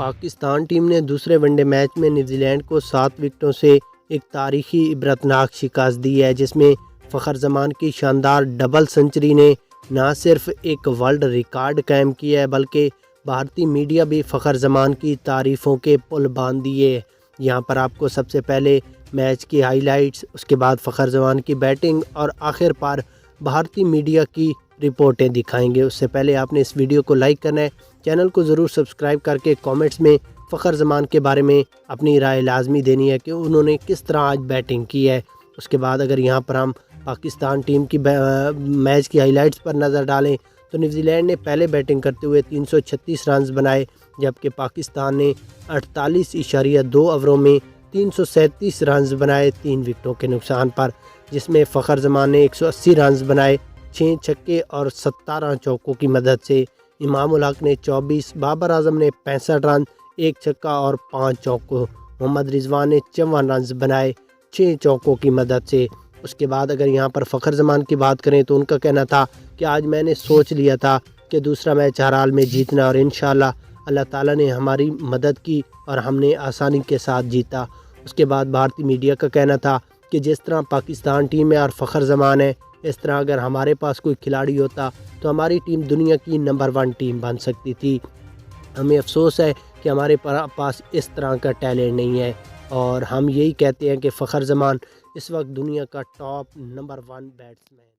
Pakistan team نے دوسرے one day match میں نیوزی لینڈ کو 7 وکٹوں سے ایک تاریخی عبرتناک شکست دی ہے، جس میں فخر زمان کی شاندار ڈبل سنچری نے نہ صرف ایک ورلڈ ریکارڈ قائم کیا ہے بلکہ بھارتی میڈیا بھی فخر زمان کی تعریفوں کے پل باندھ دیے۔ یہاں پر آپ کو سب سے پہلے میچ کی ہائی لائٹس، اس کے بعد فخر زمان کی بیٹنگ اور آخر پر بھارتی میڈیا کی رپورٹیں دکھائیں گے۔ اس سے پہلے آپ نے اس ویڈیو کو لائک کرنا ہے، چینل کو ضرور سبسکرائب کر کے کامنٹس میں فخر زمان کے بارے میں اپنی رائے لازمی دینی ہے کہ انہوں نے کس طرح آج بیٹنگ کی ہے۔ اس کے بعد اگر یہاں پر ہم پاکستان ٹیم کی میچ کی ہائی لائٹس پر نظر ڈالیں تو نیوزی لینڈ نے پہلے بیٹنگ کرتے ہوئے 336 رنز بنائے، جبکہ پاکستان نے 48.2 اووروں میں 337 رنز بنائے 3 وکٹوں کے نقصان پر، جس میں فخر زمان نے 180 رنز بنائے 6 چھکے اور 17 چوکوں کی مدد سے۔ امام الحق نے 24، بابر اعظم نے 65 رن، 1 چھکا اور 5 چوکوں، محمد رضوان نے 54 رنز بنائے 6 چوکوں کی مدد سے۔ اس کے بعد اگر یہاں پر فخر زمان کی بات کریں تو ان کا کہنا تھا کہ آج میں نے سوچ لیا تھا کہ دوسرا میچ ہر حال میں جیتنا، اور انشاءاللہ اللہ تعالیٰ نے ہماری مدد کی اور ہم نے آسانی کے ساتھ جیتا۔ اس کے بعد بھارتی میڈیا کا کہنا تھا کہ جس طرح پاکستان ٹیم ہے اور فخر زمان ہے، اس طرح اگر ہمارے پاس کوئی کھلاڑی ہوتا تو ہماری ٹیم دنیا کی نمبر 1 ٹیم بن سکتی تھی۔ ہمیں افسوس ہے کہ ہمارے پاس اس طرح کا ٹیلنٹ نہیں ہے، اور ہم یہی کہتے ہیں کہ فخر زمان اس وقت دنیا کا ٹاپ نمبر 1 بیٹسمین